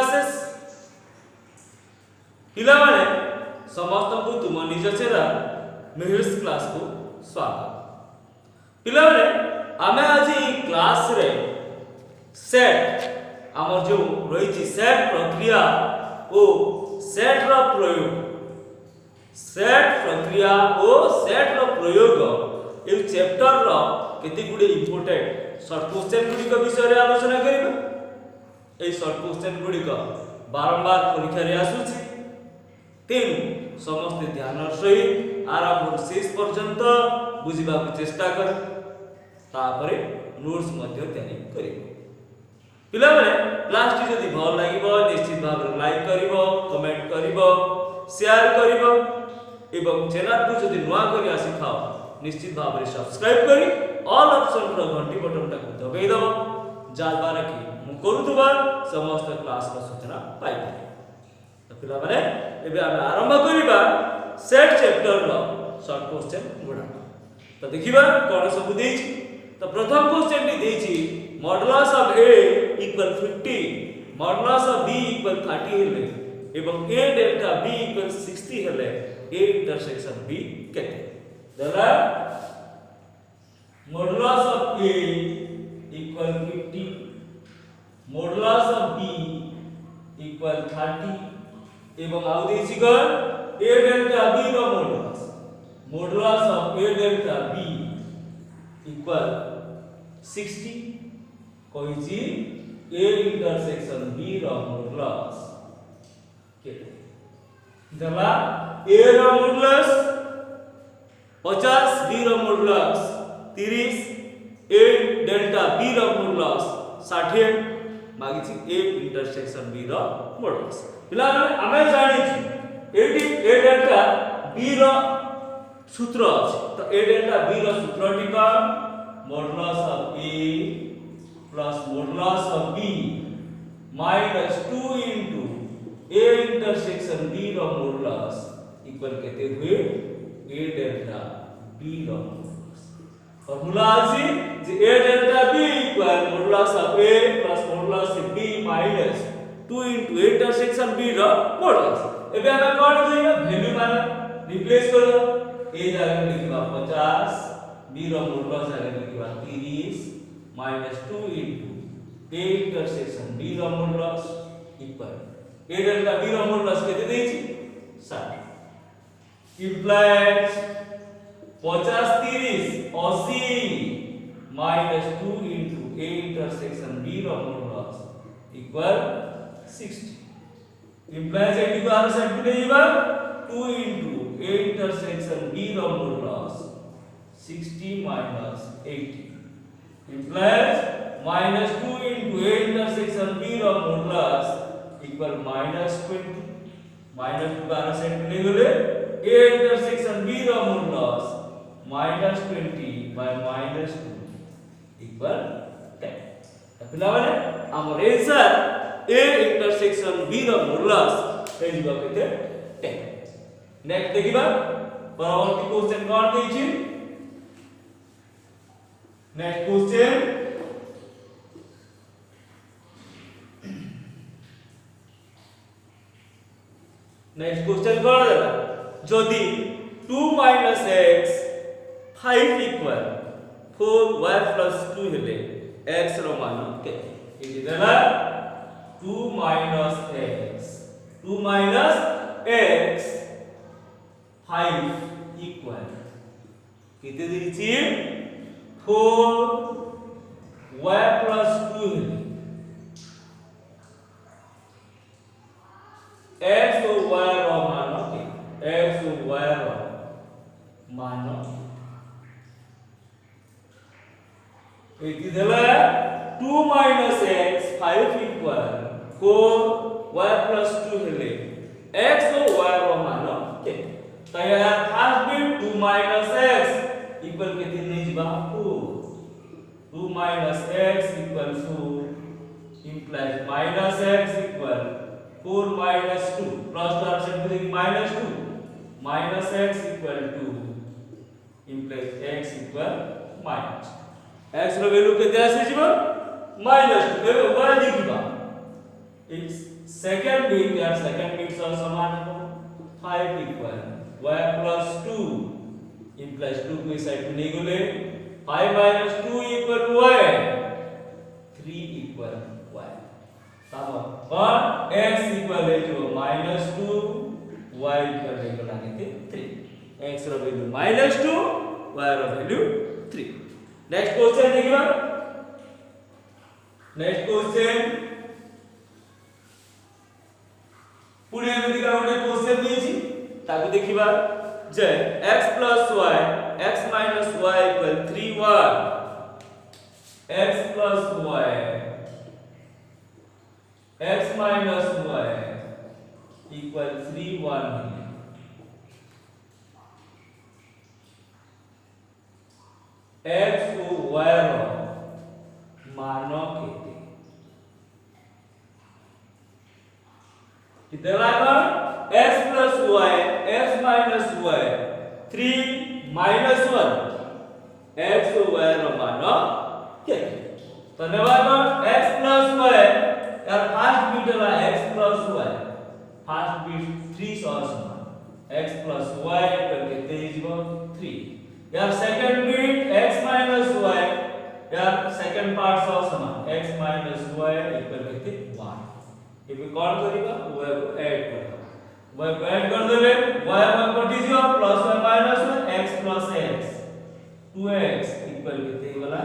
Classes पिला माने समस्त को तुम निज चेहरा मिहिर्स क्लास को स्वागत। पिला माने आमे आज क्लास रे सेट आमर जो रही सेट प्रक्रिया ओ सेट रो प्रयोग सेट प्रक्रिया ओ सेट रो प्रयोग ए चैप्टर रो केते गुडे इंपोर्टेंट शॉर्ट क्वेश्चन गुडी को विषय रे आलोचना करिबा। ए शॉर्ट क्वेश्चन गुडी को बारंबार परीक्षा रे आसुची तेणु समस्त ध्यान सहित आरंभ शेष पर्यंत बुझा चेष्टा कर तापरे नोट्स मध्य तैयारी करिवो। पिला माने क्लास टी जदी भल लागिवो निश्चित भाव रे लाइक करिवो कमेंट करिवो शेयर करिवो एवं चैनल को जदी नुआ करी आसी थाओ निश्चित भाव रे सब्सक्राइब करी ऑल ऑप्शन रो घंटी बटन टा को दबाई दबो जा द्वारा कि मु करूतबा समस्त क्लास रो सूचना पाइ पारे। तो पिला माने एबे हम आरंभ करिबा सेट चैप्टर रो शॉर्ट क्वेश्चन गुडा। तो देखिबा कोन सब देछि। तो प्रथम क्वेश्चन टी देछि modulus of a equal 50 modulus of b equal 30 हेले एवं a डेल्टा b इक्वल 60 हेले a इंटरसेक्शन b केते दला modulus of a equal 50 modulus of b equal 30 एवं आउ देछि गन a डेल्टा b रो modulus of a delta b equal 60 कहिछि a इंटरसेक्शन b रो मॉडुलस केते दला a रो मॉडुलस 50 b रो मॉडुलस 30 a डेल्टा b रो मॉडुलस 60 मागिछि a इंटरसेक्शन b रो मॉडुलस। पिला आमे जानि छी एटी a डेल्टा b रो सूत्र अछि। तो a डेल्टा b रो सूत्रटी का modulus of a plus modulus of b minus 2 into a intersection b रो मॉडुलस इक्वल केते हुए a डेल्टा b रो मॉडुलस। फार्मूला अछि जे a delta b equal modulus of a plus modulus of b minus 2 into a intersection b रो modulus. एबे हम कोन करिबा वैल्यू माने रिप्लेस करो a जगह लिखबा 50 b रो मॉडुलस जगह लिखबा 30 minus 2 into a intersection b रो modulus equal a delta b रो मॉडुलस केते देछि 60 implies 50 30 80 minus 2 into a intersection b रो मॉडुलस इक्वल 60 implies एटी को आर सेट पे देबा 2 into a intersection b रो modulus 60 minus 80 implies minus 2 into a intersection b रो मॉडुलस इक्वल minus 20 minus 2 का आर सेट पे गले a intersection b रो modulus minus 20 by minus 2 equal 10। पिला माने हमर आंसर a इंटरसेक्शन b रो मॉडुलस हे जिबा केते 10। नेक्स्ट देखिबा परवर्ती क्वेश्चन कोन देछि। नेक्स्ट क्वेश्चन कोन देला जदि 2 x 5 इक्वल 4y + 2 हेले x रो मान केते इति देला 2 x 5 इक्वल केते देछि 4y + 2 x और y रो मान के x और y रो मान इति देला 2 x 5 इक्वल 4y + 2 हेले x और y रो मान के त या फर्स्ट बिट 2 x इक्वल केते नै जिबा 4 2 x equal 4 implies minus x equal 4 minus 2 plus term से देख minus 2 minus x equal 2 implies x equal minus x रो वैल्यू केते आसे जिबा -2 एबे y लिखिबा इट्स सेकंड बिट यार सेकंड बिट सह समान हो 5 इक्वल y plus 2 implies 2 को इस साइड में नहीं गले 5 minus 2 equal to y 3 equal y तब और x equal है जो -2 y equal है को लागे 3 x रो वैल्यू -2 y रो वैल्यू 3 नेक्स्ट क्वेश्चन देखिबा नेक्स्ट क्वेश्चन पुणे एमिति का ଗୋଟେ क्वेश्चन ଦେଇଛି ताकू देखिबा जे x plus y x minus y equal 3y x plus y x minus y equal 3 1 x को y रो मानो केते किते लागल x plus y x minus y 3 minus 1 x को y रो मानो केते तो नेबार x plus y यार फर्स्ट बिट ला x plus y first bit 3 समान x plus y इक्वल केते हिजबो 3 यार second bit x minus y यार सेकंड पार्ट सह समान x minus y इक्वल केते 1 इबे कोन करिबा y को ऐड करबा y को ऐड कर देबे y कटि जियो plus y minus y x plus x 2x equal केते वाला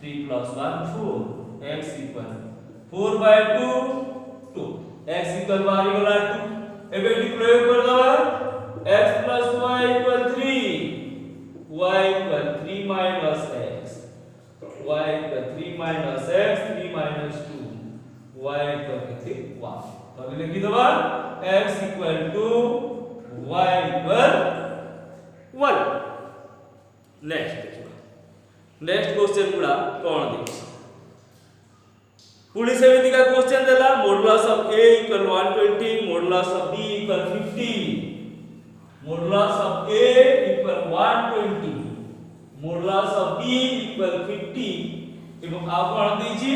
3 plus 1 4 x equal 4 by 2 2 x equal बारी वाला 2 एबे डी प्रयोग कर दबा x plus y equal 3 y equal 3 minus x y equal 3 minus x 3 minus 2 y equal कितने 1 तो अभी लिख दबा x equal to y equal 1 next question गुडा कोन दे पुलिस समिति का क्वेश्चन देला modulus of a equal 120 modulus of b equal 50 modulus of a equal 120 modulus of b equal 50 এবং আপন দিছি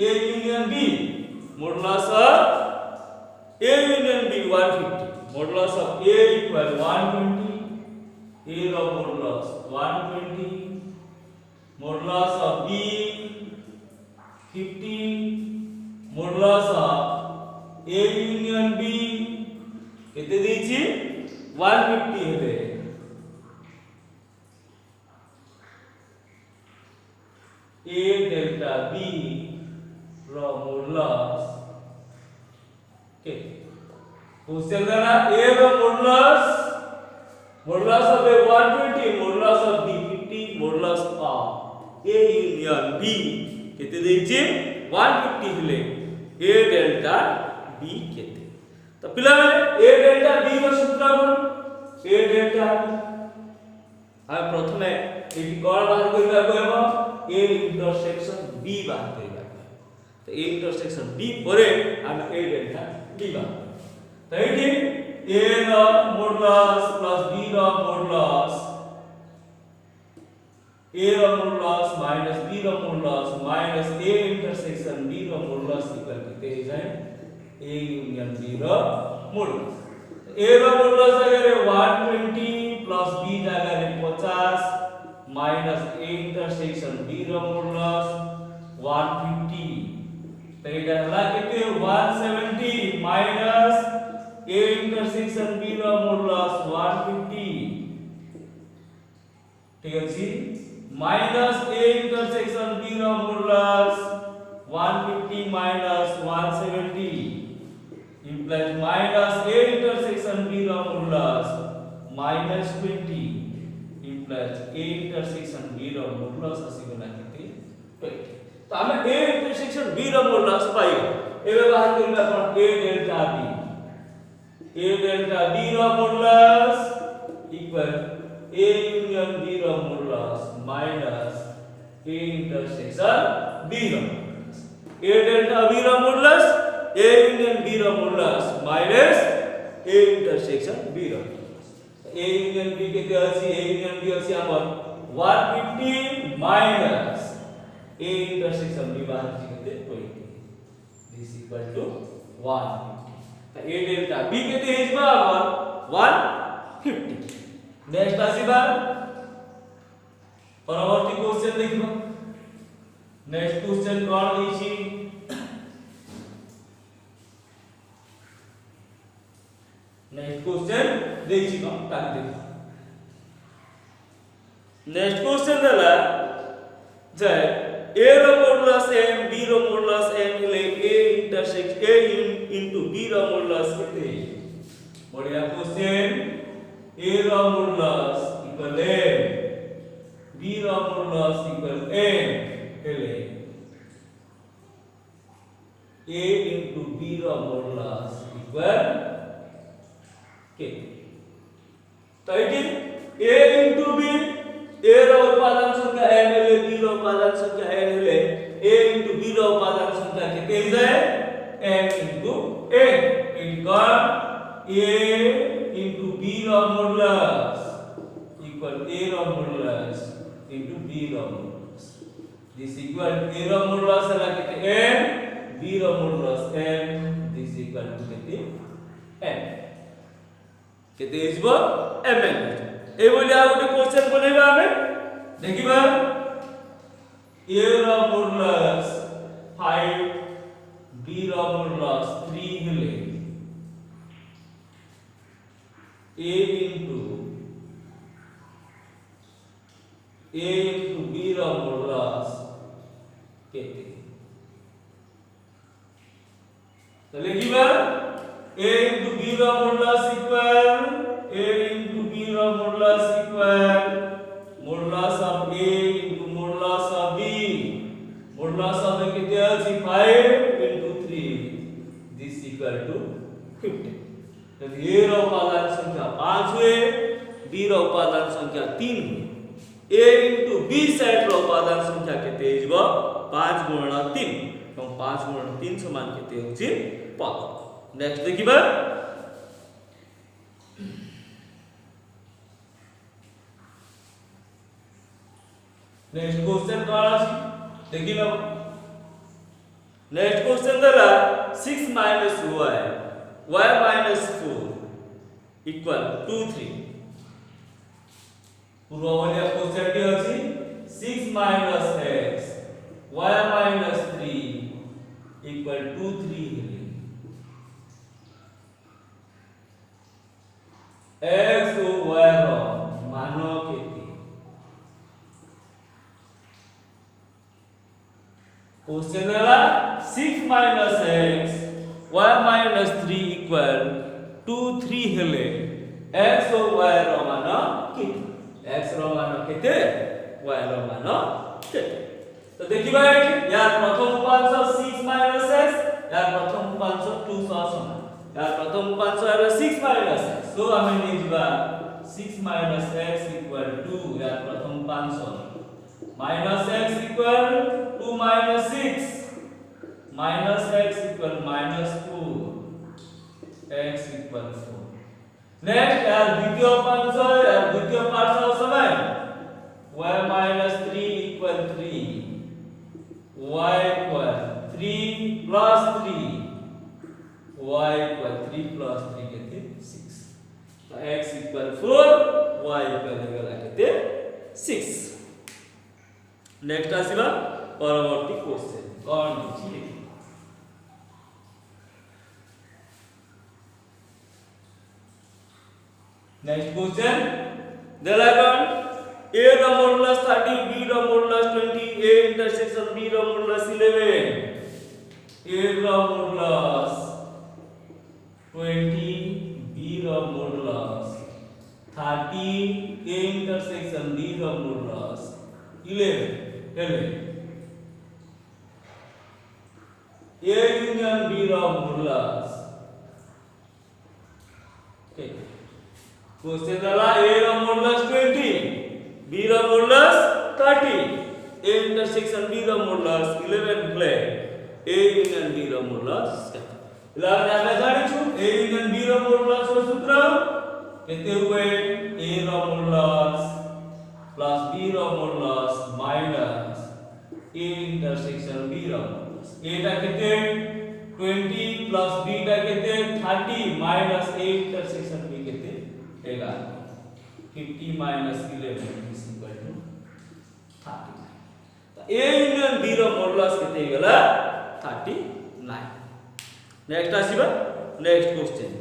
a union b modulus of a union b 150 modulus of a equal 120 a ro modulus 120 modulus of b 50 modulus of a union b কেতে দিছি 150 हेबे a delta b रो modulus के question देना a रो modulus of a 120 modulus of b 50 modulus of a union b केते देछि 150 हेले a delta b केते तो पिला a delta b रो सूत्र कोन a delta b आ प्रथमे एटी कोन बाहर करबा कहबो a इंटरसेक्शन b बाहर करबा तो a इंटरसेक्शन b परे हम a delta b बाहर तो एटी a रो मॉडुलस प्लस b रो मॉडुलस a रो मॉडुलस माइनस b रो modulus minus a intersection b रो मॉडुलस इक्वल केते हो जाए a union b रो मॉडुलस a रो मॉडुलस अगर 120 प्लस b जगह रे 50 माइनस a इंटरसेक्शन b रो मॉडुलस 150 तो एटा हला केते 170 माइनस a इंटरसेक्शन b रो मॉडुलस 150 ठीक अछि माइनस a इंटरसेक्शन b रो modulus 150 minus 170 implies minus a intersection b रो modulus minus 20 implies a intersection b रो मॉडुलस आसी गला केते 20 तो हम a intersection b रो मॉडुलस पाई एबे बाहर करबा कोन a delta b रो modulus equal a union b रो modulus minus a intersection b रो a delta b रो मॉडुलस a union b रो modulus minus a intersection b रो a union b केते अछि a union b अछि हमर 150 माइनस a इंटरसेक्शन b बाहर केते 20 दिस इक्वल टू 150 तो ए डेल्टा बी केते हेजिबा हमर 150 नेक्स्ट आसीबा परवर्ती क्वेश्चन देखिबा नेक्स्ट क्वेश्चन कोन दैछि नेक्स्ट क्वेश्चन दैछि कोन ताकि देखो नेक्स्ट क्वेश्चन देला जे a रो मॉडुलस m b रो मॉडुलस m हेले a intersect a into b रो मॉडुलस केते बढ़िया क्वेश्चन a रो मॉडुलस इक्वल m b रो मॉडुलस इक्वल m हेले a इनटू b रो मॉडुलस इक्वल k तो it a into b a रो उत्पादन संख्या m हेले b रो उत्पादन संख्या n हेले a इनटू b रो उत्पादन संख्या केते जाय m into n equal a into b रो मॉडुलस इक्वल a रो मॉडुलस इनटू b रो मॉडुलस दिस इक्वल a रो मॉडुलस हला केते m b रो modulus m this equal to केते m केते इजबो m n ए बोली आ गोटे क्वेश्चन बनेबा हमें देखिबा a रो मॉडुलस 5 b रो मॉडुलस 3 हेले a इनटू b रो मॉडुलस केते तो लिखिबा a इनटू b रो modulus equal a into b रो modulus equal modulus of a into modulus of b modulus of a किते अछि 5 into 3 दिस इक्वल टू 50 तो a रो उपादान संख्या 5 हुए b रो उपादान संख्या 3 हुए a into b सेट रो उपादान संख्या केते हिजबो 5 गुणा 3 तो 5 गुणा 3 समान केते होछि 5 नेक्स्ट देखिबा नेक्स्ट क्वेश्चन कोन अछि देखिलो नेक्स्ट क्वेश्चन देला 6 minus y minus 4 equal 2 3 पूर्व वाला क्वेश्चन टी अछि 6 minus x y minus 3 equal 2 3 x और y रो मानो केते क्वेश्चन देला 6 minus x y minus 3 equal 2 3 हेले x और y रो मानो केते x रो मानो केते y रो मानो केते तो देखिबा एठी यार प्रथम उपांश 6 minus x यार प्रथम उपांश 2 समान यार प्रथम उपांश है 6 minus x सो हमें निजबा 6 minus x equal 2 यार प्रथम उपांश minus x equal 2 minus 6 minus x equal minus 4 x equal 4 next यार द्वितीय उपांश यार द्वितीय पार्श्व समय y minus 3 equal 3 y equal 3 plus 3 y equal 3 plus 3 केते 6 तो x equal 4 y equal हेगला केते 6 नेक्स्ट आसीबा परवर्ती क्वेश्चन कोन दिछि नेक्स्ट क्वेश्चन देला कोन a रो मॉडुलस 30 b रो मॉडुलस 20 a इंटरसेक्शन b रो मॉडुलस 11 a रो मॉडुलस 20 b रो मॉडुलस 30 a इंटरसेक्शन b रो मॉडुलस 11 हेले a यूनियन b रो मॉडुलस ठीक क्वेश्चन दला a रो मॉडुलस 20 b रो मॉडुलस 30 a इंटरसेक्शन b रो मॉडुलस 11 प्ले a यूनियन b रो मॉडुलस इला ଆମେ ଜାଣିଛୁ a यूनियन b रो मॉडुलस ର ସୂତ୍ର କେତେ ହୁଏ a रो मॉडुलस प्लस b रो modulus minus a intersection b रो मॉडुलस a टा केते 20 प्लस b टा केते 30 माइनस a इंटरसेक्शन b केते 11 50 माइनस 11 इज इक्वल टू 39 तो a यूनियन b रो मॉडुलस केते गेला 39 नेक्स्ट आसीबा नेक्स्ट क्वेश्चन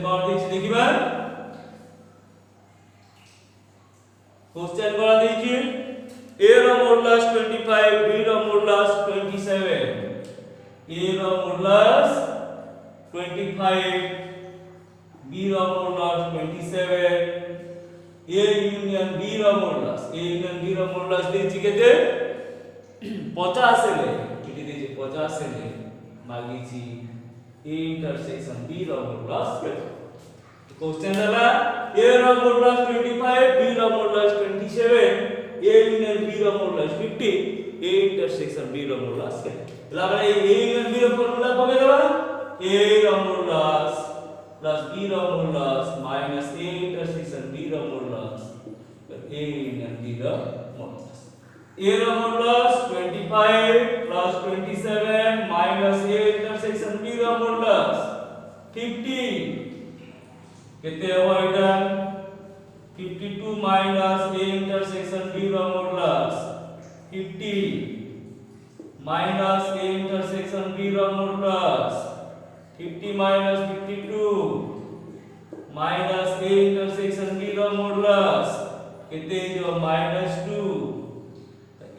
कोन देखि देखिबा क्वेश्चन कोन देखि a रो मॉडुलस 25 b रो मॉडुलस 27 a रो मॉडुलस 25 b रो मॉडुलस 27 a यूनियन b रो मॉडुलस देछि केते 50 ले किति देछि 50 ले मागिछि a इंटरसेक्शन b रो मॉडुलस केते क्वेश्चन दला a रो मॉडुलस 25 b रो मॉडुलस 27 a यूनियन b रो मॉडुलस 50 a इंटरसेक्शन b रो मॉडुलस केते लाबा a यूनियन b रो फॉर्मूला पके देबा a रो मॉडुलस प्लस b रो modulus minus a intersection b रो मॉडुलस a यूनियन b रो मॉडुलस a रो modulus 25 plus 27 minus a intersection b रो मॉडुलस 50 केते हो एटा 52 माइनस a इंटरसेक्शन b रो modulus 50 minus a intersection b रो modulus 50 minus 52 minus a intersection b रो मॉडुलस केते जो -2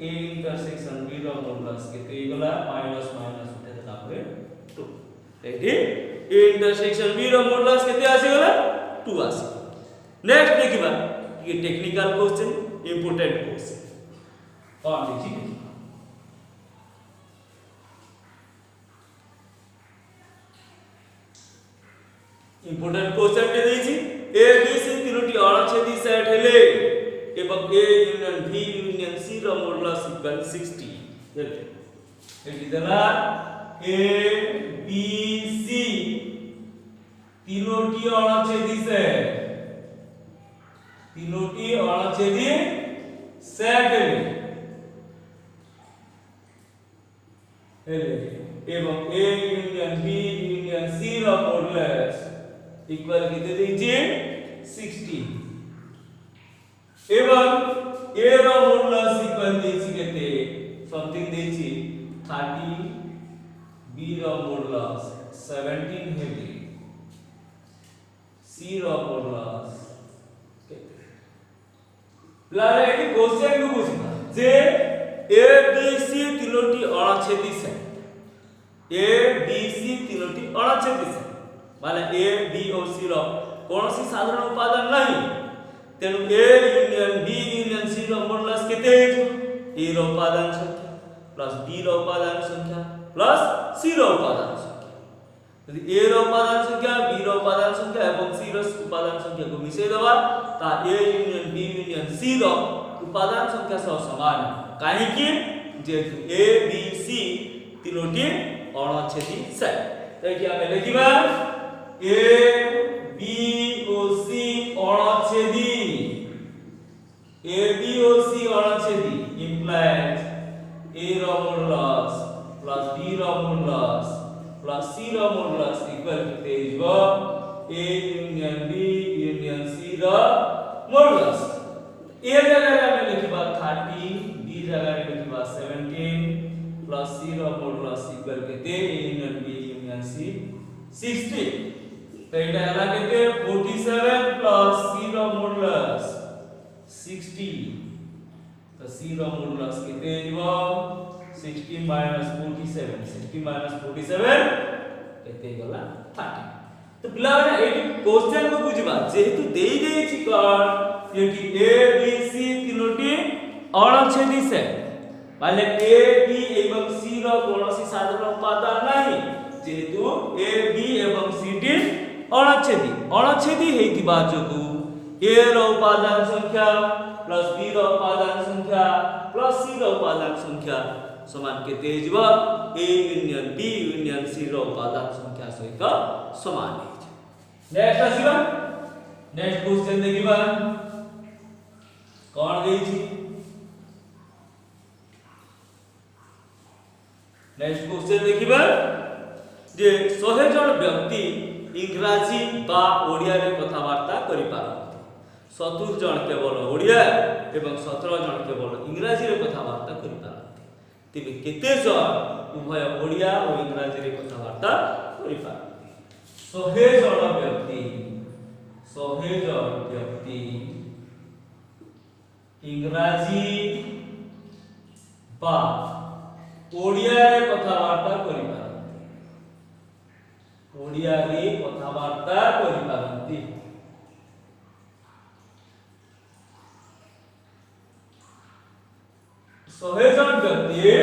a इंटरसेक्शन b रो मॉडुलस केते गला माइनस माइनस उठे देला परे 2 एठी a इंटरसेक्शन b रो मॉडुलस केते आसी गला 2 आसी नेक्स्ट देखिबा ये टेक्निकल क्वेश्चन इंपोर्टेंट क्वेश्चन और देखि इंपोर्टेंट क्वेश्चन के देछि a b c तीनोटी अणछेदी सेट हेले एवं a union b union c रो मॉडुलस इक्वल 60 हेते एटी देला a b c तीनोटी अणछेदी सेट हेले एवं a union b union c रो मॉडुलस इक्वल केते देछि 60 एवं a रो मॉडुलस इक्वल देछि केते समथिंग देछि 30 b रो मॉडुलस 17 हेले c रो मॉडुलस केते लारे एटी क्वेश्चन को बुझिबा जे a b c तीनोटी अणछेदी सेट a b c तीनोटी अणछेदी सेट माने a b और c रो कोनोसी साधारण उपादान नहीं तेनु a union b union c रो मॉडुलस केते a रो उपादान संख्या प्लस b रो उपादान संख्या प्लस c रो उपादान संख्या यदि a रो उपादान संख्या b रो उपादान संख्या एवं c रो उपादान संख्या को मिसे देबा ता a union b union c रो उपादान संख्या सह समान काहे कि जेतु a b c तीनोटी अणछेदी सेट देखि आमे लिखिबा a b o c अणछेदी a b o c अणछेदी implies a रो मॉडुलस प्लस b रो मॉडुलस प्लस c रो मॉडुलस इक्वल केते हिजबो a union b union c रो मॉडुलस a जगह रे हम लिखिबा 30 b जगह रे लिखिबा 17 प्लस c रो मॉडुलस इक्वल केते a union b union c 60 तो एटा हला केते 47 प्लस c रो मॉडुलस 60 तो c रो मॉडुलस केते हिजबो 60 47 60 47 केते गला 30 तो पिला माने एटी क्वेश्चन को बुझिबा जेहेतु देई देछि कोन एटी a b c तीनोटी अणछेदी सेट माने a b एवं c रो कोनोसी साधारण उपादान नाही जेहेतु a b एवं c टी अणछेदी हेतिबा जोगु a रो उपादान संख्या प्लस b रो उपादान संख्या प्लस c रो उपादान संख्या समान केते हिजबो a union b union c रो उपादान संख्या सहित समान हे नेक्स्ट आसीबा नेक्स्ट क्वेश्चन देखिबा कोन देछि नेक्स्ट क्वेश्चन देखिबा जे 100 जन व्यक्ति इंग्राजी बा ओडिया रे कथावार्ता करि पारନ୍ତି 70 जन केवल ओडिया एवं 17 जन केवल इंग्राजी रे कथावार्ता करि पारନ୍ତି तेबे केते जन उभय ओडिया और इंग्राजी रे कथावार्ता करि पारନ୍ତି 100 जन व्यक्ति इंग्राजी बा ओडिया रे कथावार्ता करि पारନ୍ତି ओडिया रे कथावार्ता करि पारନ୍ତି 100 जन व्यक्ति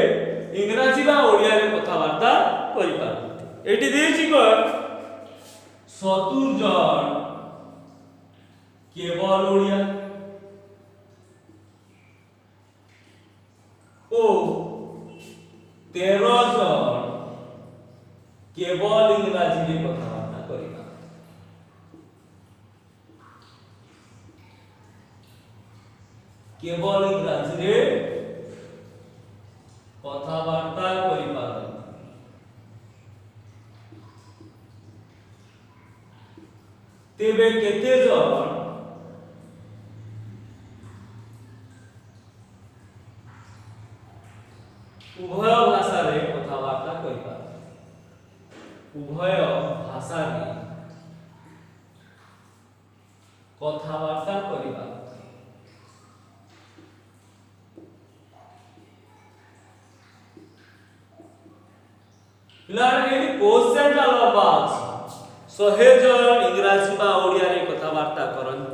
इंग्राजी बा ओडिया रे कथावार्ता करि पारନ୍ତି एठी देछि को 70 जन केवल ओडिया ओ 13 जन केवल इंग्राजी रे कथावार्ता करिबा केवल इंग्राजी रे कथावार्ता करिबा तेबे केते जन उभय भाषा रे कथावार्ता करिबा उभय भाषा रे कथावार्ता करिबा पिलार एडी क्वेश्चन टा लंबा अछि 100 जन इंग्राजी बा ओडिया रे कथावार्ता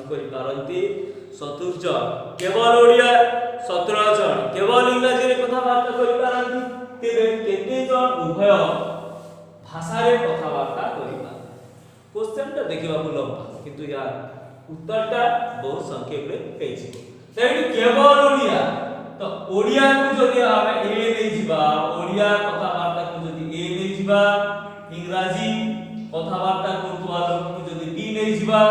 करि पारନ୍ତି 70 जन केवल ओडिया 17 जन केवल इंग्राजी रे कथावार्ता करि पारନ୍ତି तेबे केते जन उभय भाषा रे कथावार्ता करिबा क्वेश्चन टा देखिबा को लंबा किंतु यार उत्तर टा बहुत संक्षेप रे हेछि तेडी केवल ओडिया तो ओडिया को जदि हमें ए नै जिबा ओडिया कथावार्ता को जदि ए नै जिबा इंग्राजी कथावार्ता करतुवा लोक को जदि बी नै जिबा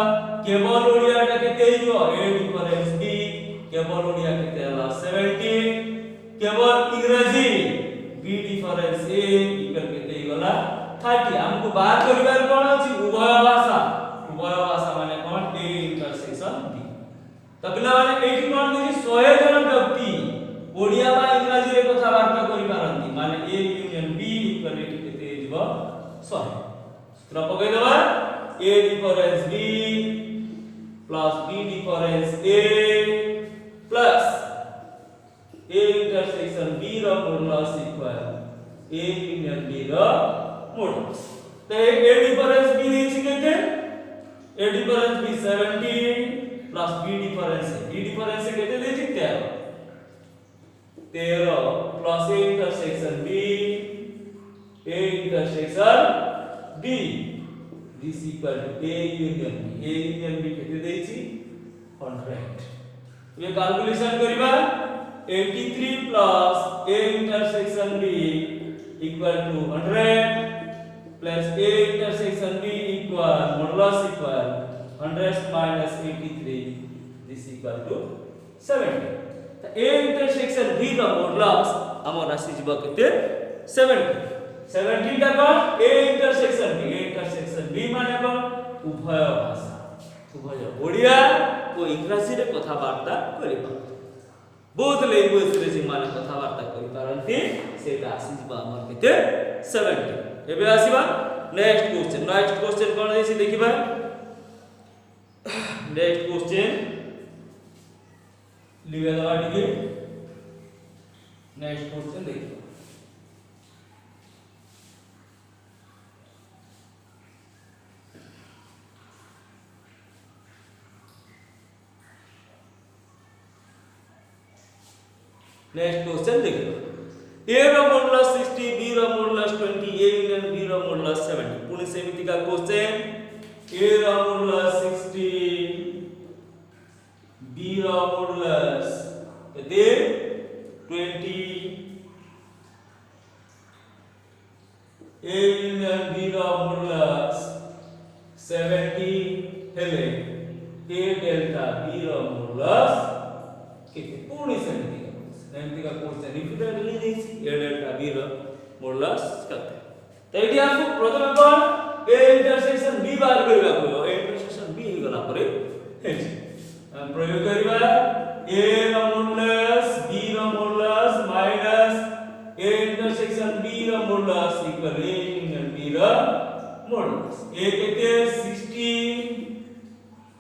केवल ओडिया टा केते हियो ए डिफरेंस बी केवल ओडिया केते हला 17 केवल इंग्राजी बी डिफरेंस ए इक्वल केते हिगला 30 हमको बात करिबार कोन अछि उभय भाषा माने कोन ए इंटरसेक्शन बी त पिला माने एठी कोन देछि 100 जन व्यक्ति ओडिया बा इंग्राजी रे कथावार्ता करि पारନ୍ତି माने ए यूनियन बी इक्वल केते हिजबो 100 सूत्र पकै देबा a difference b plus b difference a plus a intersection b रो modulus equal a union b रो मॉडुलस तो a डिफरेंस b देछि केते a difference b 17 plus b difference केते देछि 13 plus a intersection b b this equal to a union b केते देछि 100 ये कैलकुलेशन करिबा 83 plus a intersection b equal to 100 plus a intersection b equal modulus equal 100 minus 83 this equal to 70 तो a intersection b रो modulus हमर राशि जीव केते 70 17 टा कोन a इंटरसेक्शन b माने कोन उभय भाषा उभय ओडिया ओ इंग्राजी रे कथावार्ता करिबा बहुत लैंग्वेज रे जे माने कथावार्ता करि पारंती सेटा आसी जीवा हमर केते 70 एबे आसीबा नेक्स्ट क्वेश्चन कोन देछि देखिबा नेक्स्ट क्वेश्चन लिवे दवा दिगे नेक्स्ट क्वेश्चन देखिबा नेक्स्ट क्वेश्चन देखिबा a रो मॉडुलस 60 b रो मॉडुलस 20 a यूनियन b रो मॉडुलस 70 पुनी सेमिति का क्वेश्चन a रो मॉडुलस 60 b रो मॉडुलस केते 20 a यूनियन b रो मॉडुलस 70 हेले a डेल्टा b रो मॉडुलस केते पुनी सेमिति का क्वेश्चन रिपीटेडली देछि a डेल्टा b रो मॉडुलस करते तो एटी हमको प्रथम कोन ए इंटरसेक्शन बी बाहर करबा को ए इंटरसेक्शन बी ही गला परे हेछि हम प्रयोग करबा ए रो मॉडुलस बी रो modulus minus A intersection B रो modulus equal A union B रो मॉडुलस ए केते 60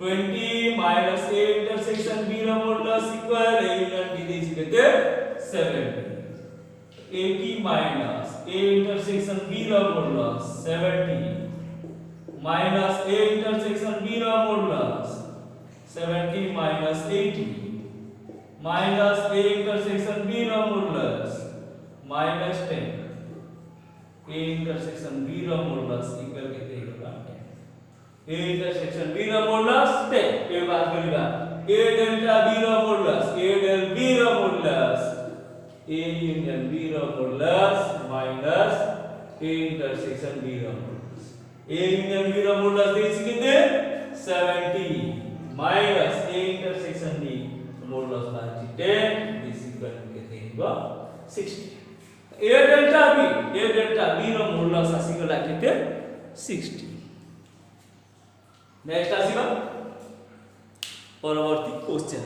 20 माइनस ए इंटरसेक्शन बी रो modulus equal A union B this केते 70 80 माइनस a इंटरसेक्शन b रो modulus 70 minus a intersection b रो modulus 70 minus 80 minus a intersection b रो modulus minus 10 a intersection b रो modulus equal केते होगा 10 a intersection b रो modulus 10 ए बात करिबा a डेल्टा b रो मॉडुलस a डेल b रो मॉडुलस A union B रो modulus minus A intersection B रो मॉडुलस A union B रो मॉडुलस देछि केते 70 minus A intersection B modulus बाछि 10 दिस इक्वल केते हिबो 60 A डेल्टा B रो मॉडुलस आसी गला केते 60 नेक्स्ट आसीबा परवर्ती क्वेश्चन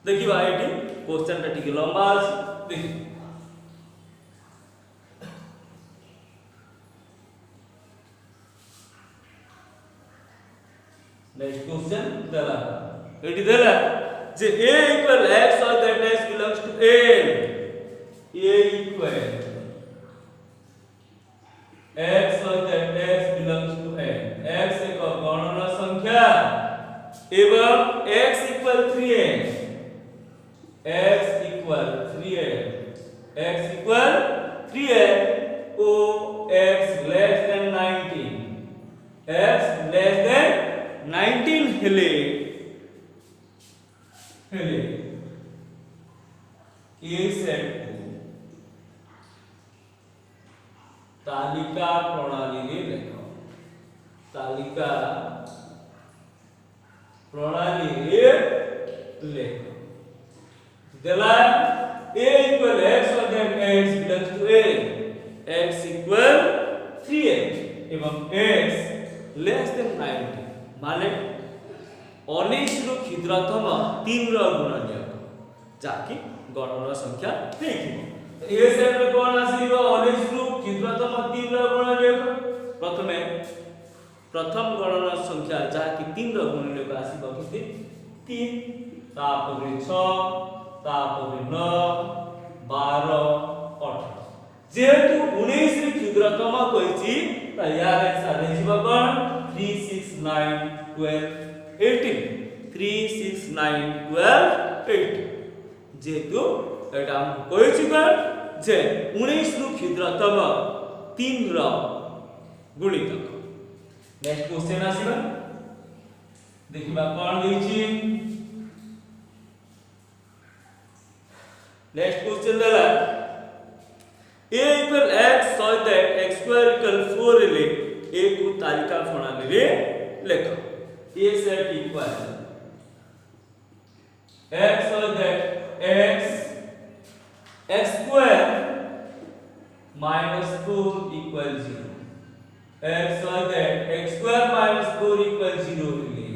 देखिबा एटी क्वेश्चन टा ठीक लंबा अछि देखि नेक्स्ट क्वेश्चन देला एटी देला जे a इक्वल x और that x belongs to n a equal x और that x belongs to n x एक गणना संख्या एवं x equal 3n x equal 3n o x less than 19 x less than 19 हेले ए set को तालिका प्रणाली रे लेखो तालिका प्रणाली रे लेखो देला a equal x और then x belongs to a x equal 3n एवं x less than 90 माने 19 रो क्षुद्रतम 3 रो गुणनफल जाकी गणना संख्या देखिबो तो ए सेट रे कोन आसीबो 19 रो क्षुद्रतम 3 रो गुणनफल प्रथम गणना संख्या जाकी 3 रो गुणनफल आसीबो केते 3 तापरे 6 तापरे 9 12 18 जेतु 19 रे क्षुद्रतम कहिछि त यार आंसर देखिबो कोन 3 6 9 12 18 3 6 9 12 18 जेतु एटा हम कहिछि कोन जे 19 रो क्षुद्रतम 3 रो गुणितक नेक्स्ट क्वेश्चन आसीबा देखिबा कोन दैछि नेक्स्ट क्वेश्चन देला a equal x so that x square equal 4 ले a को तालिका प्रणाली रे लेखो a set equal x so that x square minus 4 equal 0 x so that x square minus 4 equal 0 ले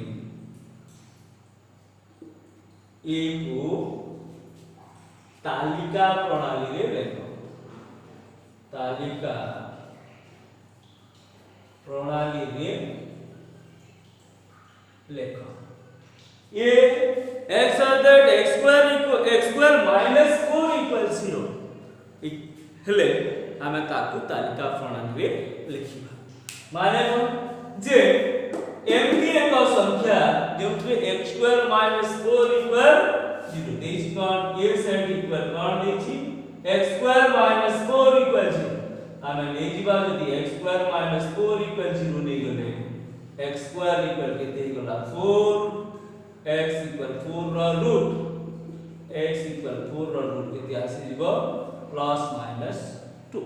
a को तालिका प्रणाली रे लेखो तालिका प्रणाली रे लेखो ये x और that x square minus 4 equal 0 हेले हमें ताकू तालिका प्रणाली रे लिखिबा माने जे एमती एक संख्या जोंथरे x square minus 4 equal 0 this कोन a सेट इक्वल कोन देछि x square minus 4 equal 0 हमें ले जीवा यदि x square minus 4 equal 0 नै गले x square equal केते गला 4 x equal 4 रो रूट x equal 4 रो रूट केते आसी जीवो प्लस माइनस 2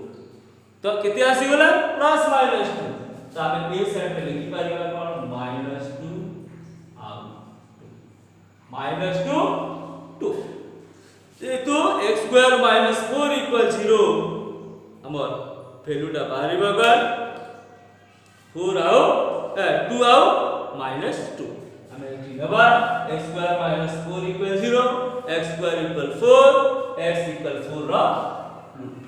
तो केते आसी गला प्लस माइनस 2 तो हमें a सेट लिखि परिबा कोन माइनस 2 आउ माइनस 2 2 तो x square minus 4 equal 0 हम हमर वैल्यूटा बाहरिबा गन 4 आउ 2 आउ -2 हमें एठी लेबा x square minus 4 equal 0 x square equal 4 x equal 4 रा रूट।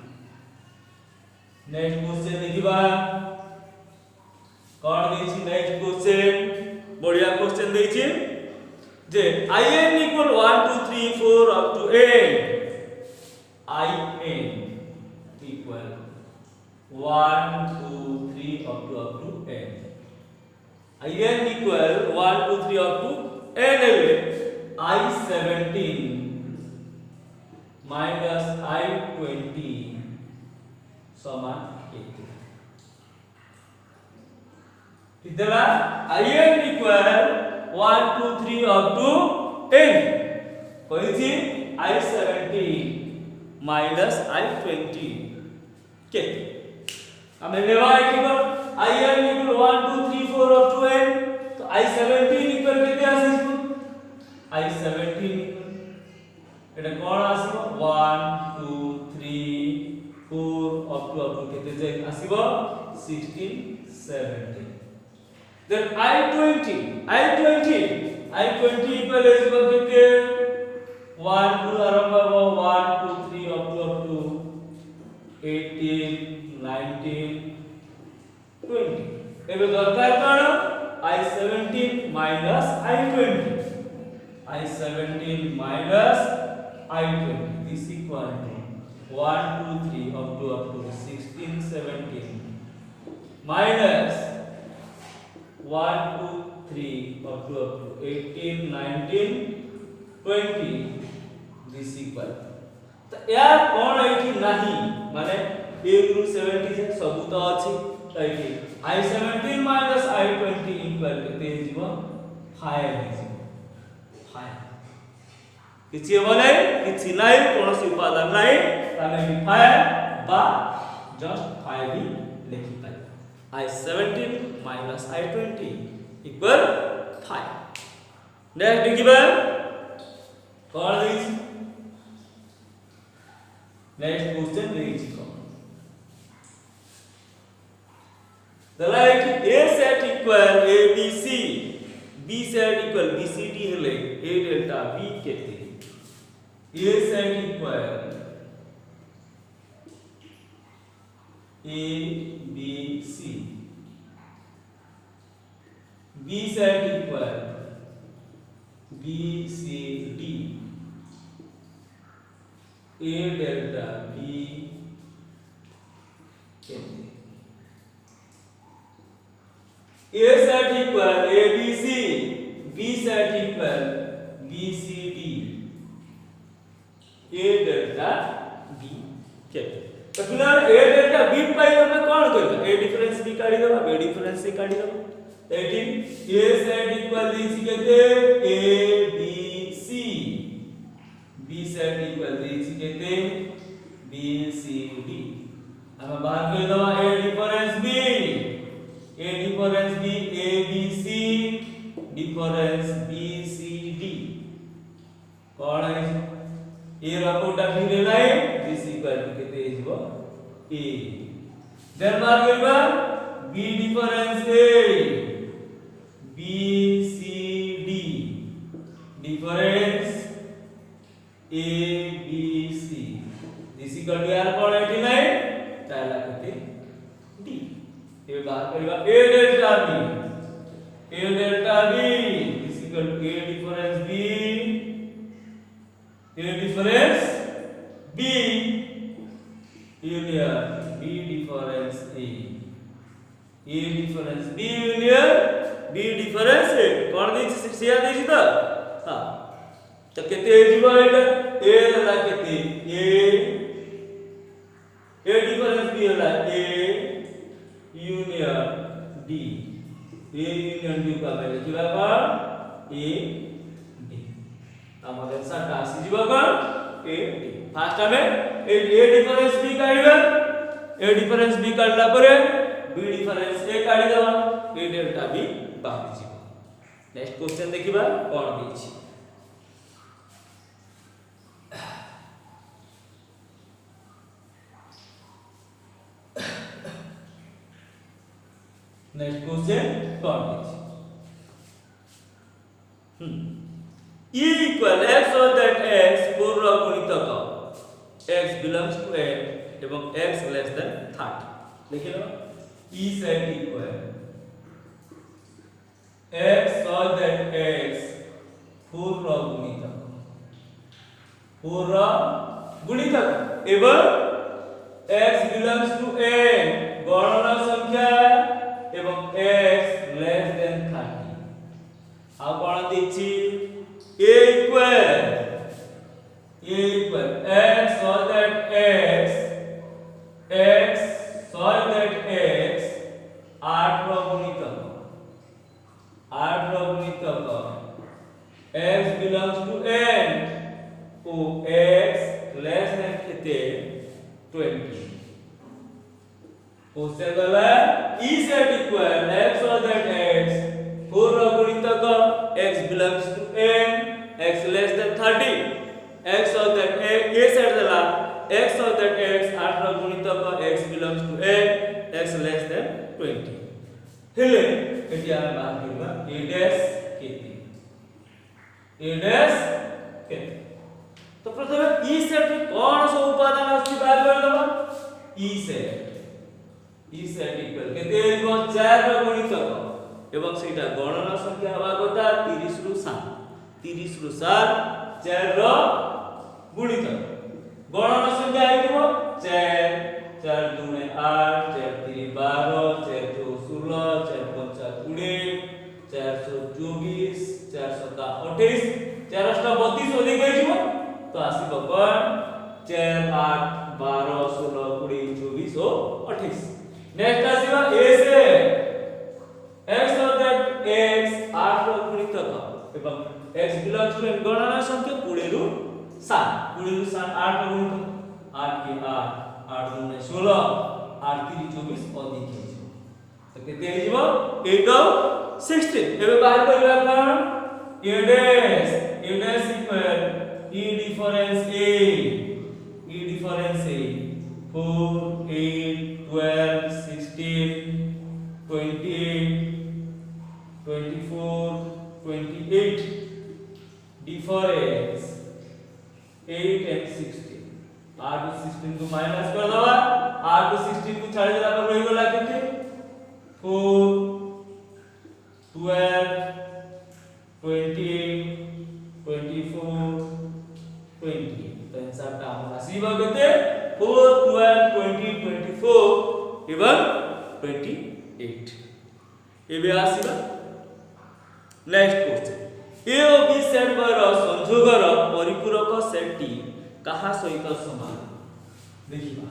नेक्स्ट क्वेश्चन देखिबा कोन देछि नेक्स्ट क्वेश्चन बढ़िया क्वेश्चन देछि जे in equal 1 2 3 4 up to n in equal 1 2 3 up to n in equal 1 2 3 up to n ले I17 minus I20 समान केते इधर in equal 1 2 3 up to n कोई थी I17 minus I20 केते हमें लेवा equal in equal 1 2 3 4 up to n तो I17 इक्वल केते आसीबो I17 equal Etah cone आसीबो 1 2 3 4 up to केते जे आसीबो 16 17 then I20 इक्वल इक्वल केते 1 2 आरंभ हो 1 2 3 up to 18 19 20 एबे दरकार कोन I17 minus I20 I17 minus I20 this equal to 1 2 3 up to 16 17 minus 1 2 3 up to 18 19 20 this equal तो यार कोन एठी नाही माने 1 ରୁ 70 जे सब तो अछि तो एठी I17 minus I20 equal केते हिजबो 5 हिजबो 5 किछि बोले किछि नाही कोनोसी उपादान नाही तामे एठी 5 बा जस्ट 5 ही लिखि पाइ I17 minus I20 equal 5 next देखिबा कोन देछि नेक्स्ट क्वेश्चन देछि कोन the like a set equal abc b set equal bcd हेले a delta b केते a set equal a b c b set equal b c d a delta b केते A set equal ABC, B set equal BCD, A delta B केते तो फिलहाल A delta B पाई हमें कौन करता A difference B काढी देबा B difference C काढी देबा तो एठी A set equal देछि केते A B C B set equal देछि केते B C D हम बाहर कर देबा A difference B A difference B A B C difference B C D कौन है A रकोटा फिरे लाई this equal to केते हिजबो A then बार करबा B difference A B C D difference A B C this equal to यार कौन है कि नहीं ताला केते D ये बात करेगा a delta b is equal to a difference b union b difference a difference b union b difference a कोन दै छी सिया दै छी त हां त केते जीवा एटा a ला केते a difference b La a union D A union D का मैं लिखिबा कोन A D हमर आंसर का आसी जीवा कोन A D फास्ट हमें A difference B काढिबा A difference B काढला परे B डिफरेंस A काढि देबा A डेल्टा B बाहर जीवा नेक्स्ट क्वेश्चन देखिबा कोन दैछि नेक्स्ट क्वेश्चन कौन दिछि E equal x or that x पूर्ण गुणितक x belongs to a এবং x less than 30 लिख लो E set equal x or that x पूर्ण गुणितक एवं x belongs to a गणना संख्या एवं x less than 30 uh cone दिछि a equal x so that x so that x 8 row गुणितक x belongs to n O x less than केते 20 question गला E set equal x so that x पूर्ण गुणितक x belongs to n x less than 30 x so that a set दला x so that x 8 row गुणितक x belongs to n x less than 20 हेले eighty हम बात करबा a dash केते तो प्रथमे E set रे कोन सब उपादान अछि बात कर दबा E set इक्वल केते हो 4 रो गुणितक एवं सेटा गणना संख्या हवा कथा 30 रु 7 4 रो गुणितक गणना संख्या आइबो 4 4 2 8 4 3 12 4 2 16 4 5 20 424 4 7 28 4 8 32 अधिक होइबो तो आसीबो कोन 4 8 12 16 20 24 और 28 नेक्स्ट आसीबा a से x so that x 8 रो गुणितक एवं x belongs to गणना संख्या 20 रु 7 8 रो गुणितक 8 के 8 2 16 8 3 24 अधिक है तो केते हेजिबो 8 और 16 एबे बाहर करबा कोन a dash equal e difference a 4 8 12 16 28 24 28 difference 8 and 16 8 और 16 को माइनस कर दवा 8 और 16 को छाड़ देला पर रहि गेला केते 4 12 28 24 20 तो आंसर का हम आसीबा केते 4 12 20 24 एवं 28 एबे आसीबा नेक्स्ट क्वेश्चन ए और बी सेट पर संयोगर परिपूरक सेट टी कहा सहित समान देखिबा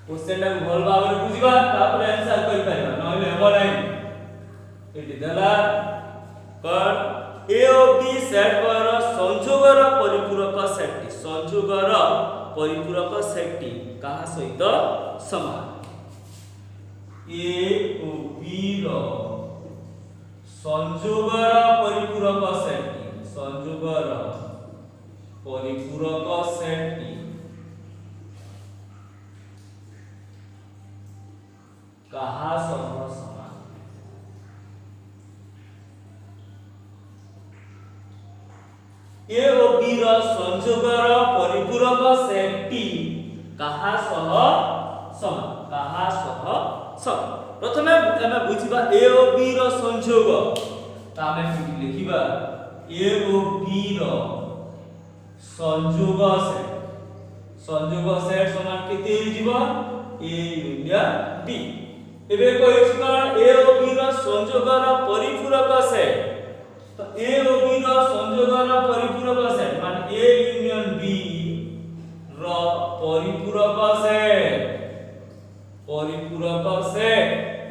क्वेश्चन टा भल भाबरे बुझिबा तापर आंसर करि पाइबा नहले हेबो नै एटी देला पर ए और बी सेट पर संयोगर परिपूरक सेट टी कहा सहित समान ए और बी रो संयोगर परिपूरक सेट टी कहा सह समान ए और बी रो संयोगर परिपूरक सेट टी कहा सह समान प्रथमे हमें बुझिबा ए और बी रो संयोग ता हमें लिखिबा ए और बी रो संयोग सेट समान केते हिजिबा ए यूनियन बी एबे कहिछि कोन ए और बी रो संयोगर परिपूरक सेट तो ए और बी रो संयोगर परिपूरक सेट माने ए यूनियन बी रो परिपूरक सेट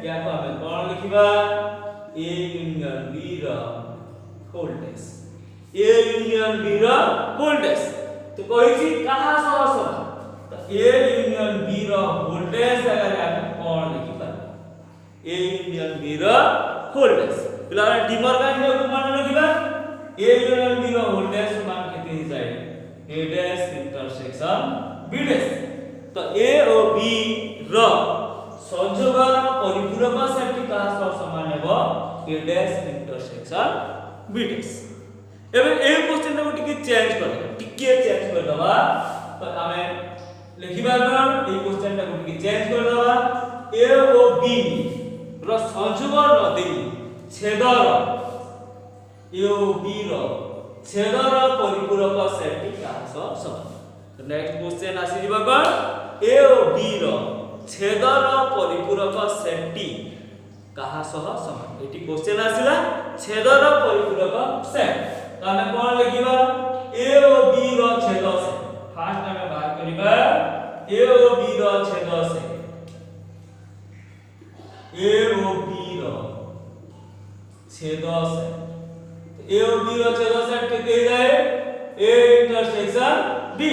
क्या को हमें कोन लिखिबा ए यूनियन बी रो वोल्टेज तो कहिछि कहा सह समान तो ए यूनियन बी रो वोल्टेज अगर आप कोन लिखिबा ए यूनियन बी रो वोल्टेज पिला डिमॉर्गन नियम मान रखिबा ए यूनियन बी रो वोल्टेज समान केते हो जाय A dash intersection B dash तो ए और बी रो संयोगर परिपूरक सेटटी का समान हेबो A dash intersection B dash. एबे ए क्वेश्चन को टिके चेंज कर दबा तो हमें लिखिबा गन ए क्वेश्चन को टिके चेंज कर दबा ए ओ बी रो संयोगर न देई छेदर ए ओ बी रो छेदर परिपूरक सेटटी का समान। तो नेक्स्ट क्वेश्चन आसी दिबा गन ए ओ बी रो छेदर परिपूरक सेटटी कहा सह समान। एटी क्वेश्चन आसिला छेदर परिपूरक सेट तो हमें कोन लिखिबा ए ओ बी रो छेद सेट। फास्ट हमें बात करिबा ए ओ बी रो छेद सेट ए ओ बी रो छेद सेट ए ओ बी रो छेद सेट के जाए A intersection B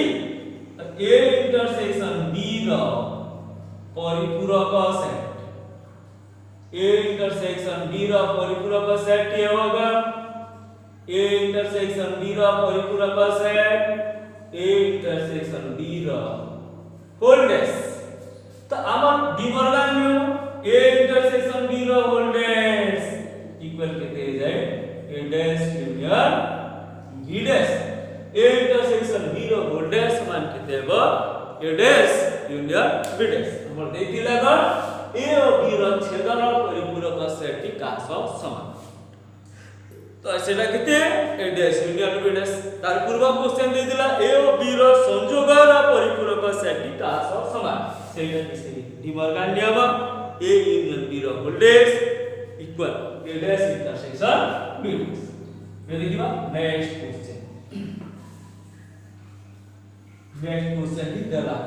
A intersection B रो परिपूरक सेट ए इंटरसेक्शन बी रो परिपूरक सेट के होगा ए इंटरसेक्शन बी रो परिपूरक सेट ए इंटरसेक्शन बी रो होल डैश। तो आमर डिमॉर्गन नियम ए इंटरसेक्शन बी रो होल डैश इक्वल केते जाए A dash union B dash. A intersection B रो होल डैश मान केते हेबो A dash union B dash. हमर देतिला गन ए और बी रो छेदर परिपूरक सेटटी का समान। तो सेटा केते ए डैश यूनियन बी डैश। तार पूर्व क्वेश्चन दे दिला ए और बी रो संयोगर परिपूरक सेटटी का समान। सेटा किसे डिमॉर्गन नियम ए यूनियन बी रो whole dash equal A dash intersection B dash. ये देखिबा नेक्स्ट क्वेश्चन ही देला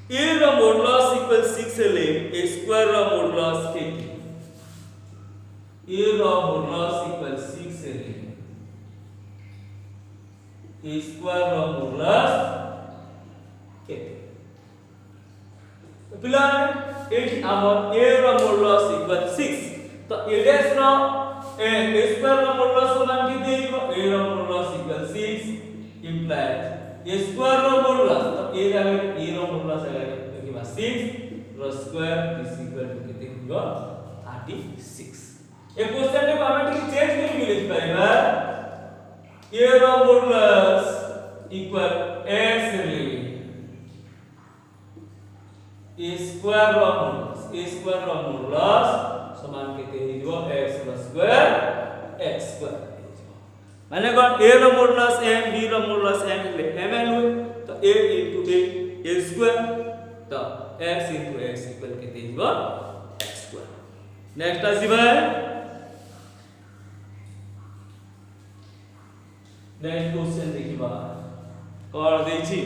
a रो मॉडुलस इक्वल 6 ले a स्क्वायर रो मॉडुलस केते a रो मॉडुलस इक्वल 6 ले a स्क्वायर रो मॉडुलस केते। तो पिला एठी हमर a रो मॉडुलस इक्वल 6 तो a डैश रो a स्क्वायर रो मॉडुलस समान केते a रो modulus equal 6 implies a square रो मॉडुलस तो a जागे a रो मॉडुलस आगे देखिबा 6 रो स्क्वायर इज इक्वल टू केते हो 36। ए क्वेश्चन को हमें ठीक चेंज करके लिख पाइबा a रो मॉडुलस इक्वल x ले a स्क्वायर रो मॉडुलस समान केते हो x रो स्क्वायर x स्क्वायर माने कोन a रो मॉडुलस m b रो मॉडुलस m ले m l तो a into a स्क्वायर तो x into x इक्वल केते हो x स्क्वायर। नेक्स्ट आसीबा नेक्स्ट क्वेश्चन देखिबा कर देछि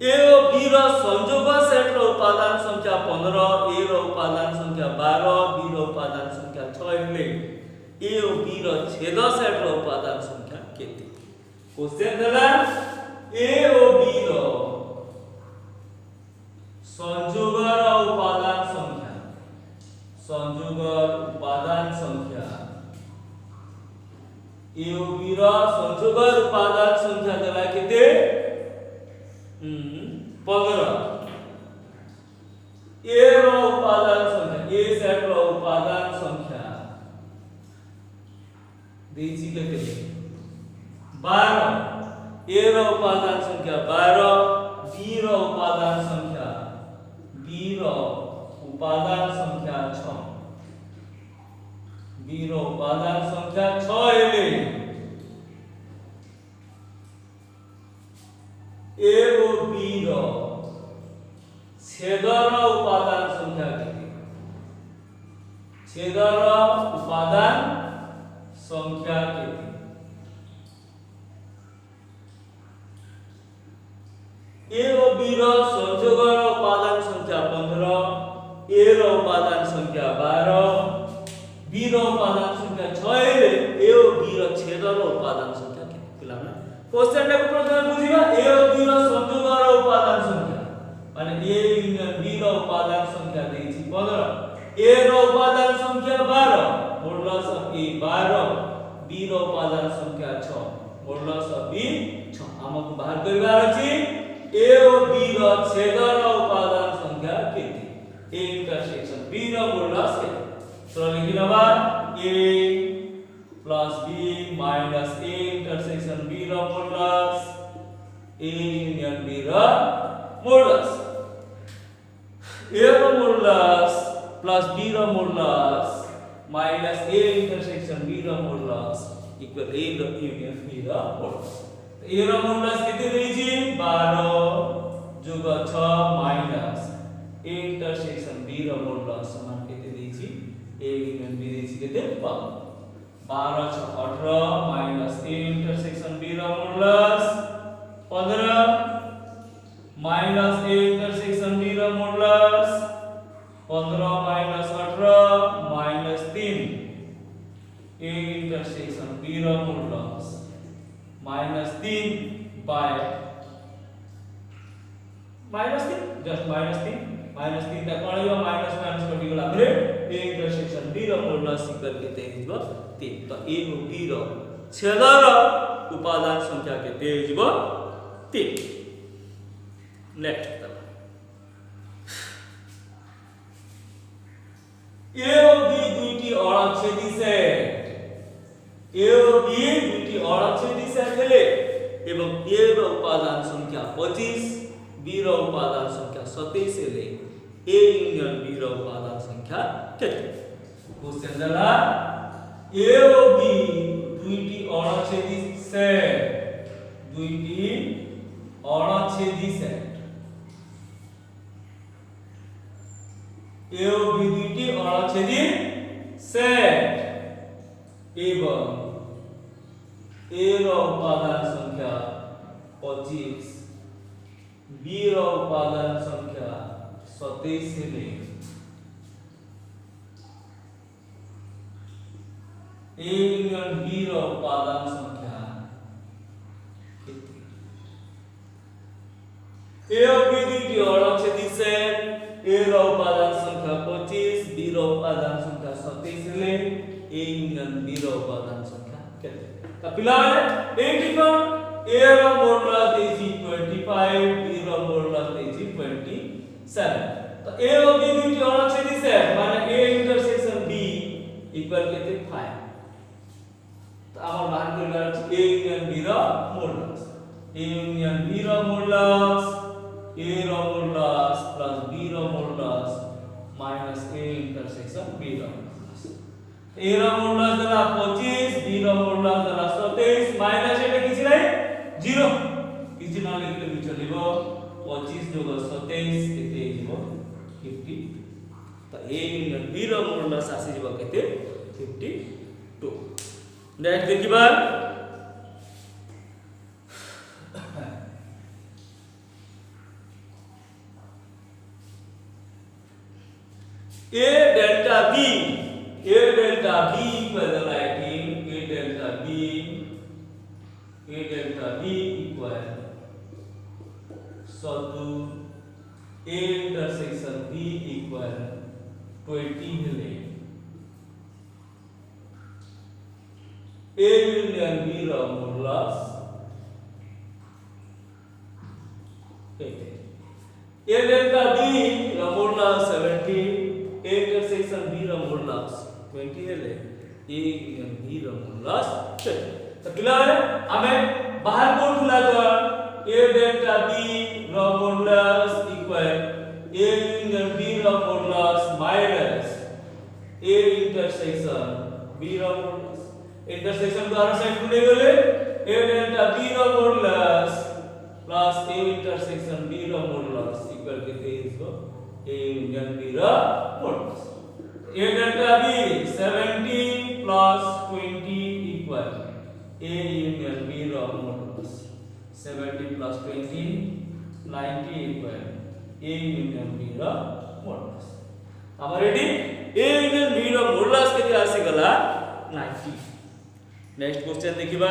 ए और बी रो संयोग सेट रो उपादान संख्या 15 ए रो उपादान संख्या 12 बी रो उपादान संख्या 6 ले ए और बी रो छेद सेट रो उपादान संख्या केते। क्वेश्चन देला ए और बी रो संयोग रो उपादान संख्या ए और बी रो संयोग उपादान संख्या देला केते 15 ए रो उपादान संख्या ए सेट रो उपादान संख्या देछि केते 12 ए रो उपादान संख्या 12 बी रो उपादान संख्या 6 बी रो उपादान संख्या 6 एले ए और बी रो छेदर उपादान संख्या केते छेदर उपादान संख्या केते ए और बी रो संयोग उपादान संख्या 15 ए रो उपादान संख्या 12 बी रो उपादान संख्या 6 ए और बी रो छेदर उपादान संख्या केते पिला ना क्वेश्चन को प्रथम बुझिबा ए और बी रो संयोग उपादान संख्या माने ए यूनियन बी रो उपादान संख्या देछि 15 ए रो उपादान संख्या 12 मॉडुलस ऑफ ए 12 बी रो उपादान संख्या 6 मॉडुलस ऑफ बी 6 हमको बाहर करबार अछि ए और बी रो छेदर उपादान संख्या केते ए इंटरसेक्शन बी रो मॉडुलस केते तो लिखि नबा A plus B minus A intersection B रो मॉडुलस ए यूनियन बी रो मॉडुलस ए रो मॉडुलस प्लस बी रो modulus minus A intersection B रो मॉडुलस इक्वल ए रो यूनियन बी रो मॉडुलस ए रो मॉडुलस केते देछि 12 जोग 6 माइनस ए इंटरसेक्शन बी रो मॉडुलस समान केते देछि ए यूनियन बी देछि केते 12 6 18 माइनस ए इंटरसेक्शन बी रो modulus 15 minus A intersection B रो modulus 15 minus 18 minus 3 A intersection B रो modulus minus 3 by minus 3 just minus 3 ता कोन हो माइनस माइनस कटि गेला फिर ए इंटरसेक्शन बी रो मॉडुलस इक्वल केते हिजबो 3 तो ए रो बी रो छेदर उपादान संख्या केते हिजबो 3 नेक्स्ट ए और बी दुईटी अड़च्छेदी सेट ए और बी दुईटी अड़च्छेदी सेट हेले एवं ए रो उपादान संख्या 25 बी रो उपादान संख्या 27 हेले ए यूनियन बी रो उपादान संख्या केते क्वेश्चन दला ए और बी दुईटी अड़च्छेदी सेट ए और बी दुईटी अड़च्छेदी सेट एवं ए रो उपादान संख्या 25 बी रो उपादान संख्या 27 हेले ए यूनियन बी रो उपादान संख्या केते ए और बी दुईटी अड़च्छेदी सेट ए रो उपादान संख्या 25 बी रो उपादान संख्या 27 हेले ए यूनियन बी रो उपादान संख्या केते त पिला ए टिकन ए रो मॉडुलस इज 25 बी रो मॉडुलस इज 27 तो ए और बी दुईटी अड़च्छेदी सेट माने ए इंटरसेक्शन बी इक्वल केते 5 तो हमर बाहर करबार ए यूनियन बी रो मॉडुलस ए यूनियन बी रो मॉडुलस ए रो मॉडुलस प्लस बी रो modulus minus A intersection B रो मॉडुलस ए रो मॉडुलस दला 25 बी रो मॉडुलस दला 27 माइनस एटा किछि नै 0 किछि न लिखले भी चलिबो 25 जोग 27 केते हिजबो 50 तो ए यूनियन बी रो मॉडुलस आसी जिवो केते 52 नेक्स्ट देखिबा A delta B equal the writing A delta B equal so to A intersection B equal 20 हेले A union B रो मॉडुलस केते A delta B रो मॉडुलस 70 A intersection B रो मॉडुलस 20 हेले A union B रो modulus 20 तो पिला हमें बाहर कोन खुला तो A delta B रो modulus equal A union B रो modulus minus A intersection B रो मॉडुलस इंटरसेक्शन को हर साइड को ले गेले A delta B रो modulus plus A intersection B रो मॉडुलस इक्वल केते इसको A union B रो modulus A delta B 70 plus 20 equal A union B रो modulus 70 plus 20 90 equal A union B रो मॉडुलस हमर रेडी A union B रो modulus केते आसी गला 90 नेक्स्ट क्वेश्चन देखिबा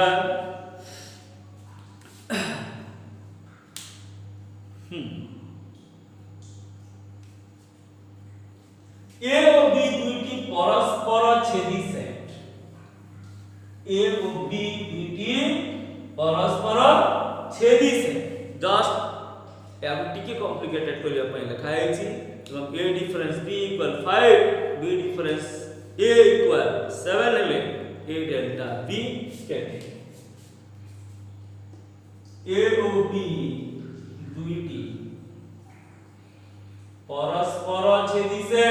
A और B दुईटी परस्पर छेदी सेट ए ओ बी दुईटी परस्पर छेदी से जस्ट या टिके कॉम्प्लिकेटेड करिया पय लिखा हैछि एवं A difference b equal 5 b difference a equal 7 ले a डेल्टा b कहते हैं a ओ b दुईटी परस्पर छेदी से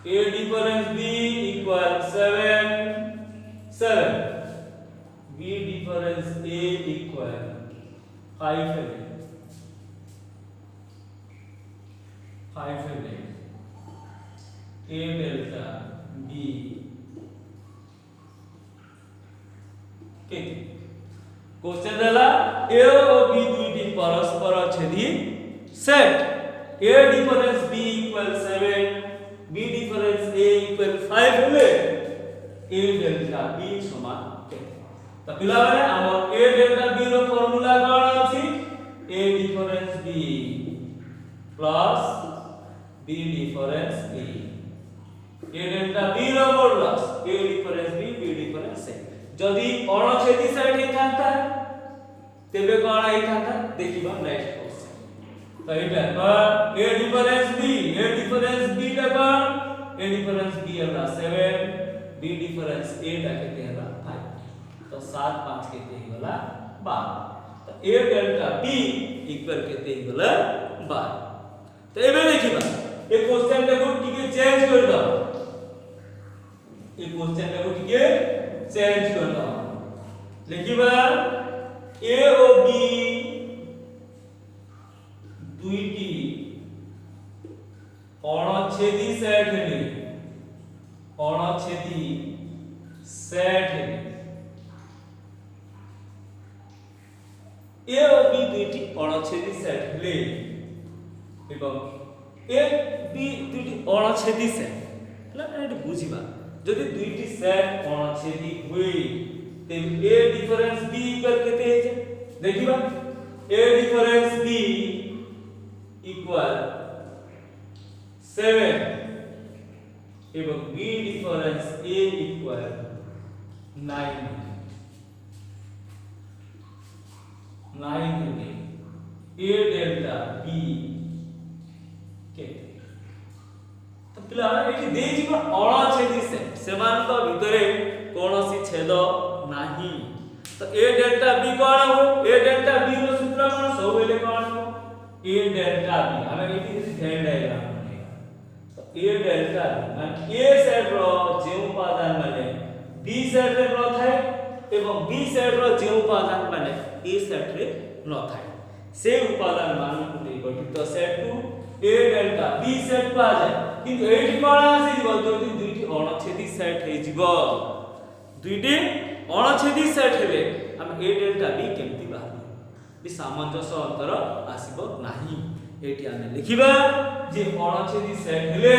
a difference b equal 7 b difference a equal 5 है a delta b क्वेश्चन देला a और b दुईटी परस्पर छेदी set a difference b equal 7 b difference a equal 5 हेले a डेल्टा b समान केते त पिला माने हमर a डेल्टा b रो फार्मूला कोन अछि a difference b plus b difference a a delta b रो modulus a difference b difference a जदि अणछेदी सेट हे थांता तेबे कोन हे थांता देखिबा नेक्स्ट क्वेश्चन तो एटा a डिफरेंस b का कोन a डिफरेंस b हला 7 b डिफरेंस a ता केते हला 5 तो 7 5 केते हला 12 तो a डेल्टा b इक्वल केते हला 12 तो एबे देखिबा ए क्वेश्चन को टिके चेंज कर दो ए क्वेश्चन को टिके चेंज कर दो लिखिबा a और b दुईटी अणछेदी सेट हेले a और b दुईटी अणछेदी सेट हेले एवं a b दुईटी अणछेदी सेट हला एटा बुझिबा जदि दुईटी सेट अणछेदी होई ते a डिफरेंस b इक्वल केते हे छै देखिबा a डिफरेंस b इक्वल 7 एवं b difference a equal 9 a delta b के तो पिला एठी देजिबा अणछेदी सेमान को भितरे कोनोसी छेद नाही तो a डेल्टा b कोन हो a डेल्टा b रो सूत्र कोन सबेले कोन हो a डेल्टा b हमें एठी ध्यान डायग्राम बनेगा तो a डेल्टा b माने a सेट रो जे उपादान माने b सेट रे न थाए एवं b सेट रो जे उपादान माने a सेट रे न थाए से उपादान मान को गठित सेट टू a डेल्टा b सेट पा जाय किंतु एठी कोन आसी जीव जदि दुईटी अणछेदी सेट हे जीव दुईटी अणछेदी सेट हेले हम a डेल्टा b केमति बाहर बि सामंजस्य अंतर आसीबो नाही एठी हम लिखिबा जे अणछेदी सेट हेले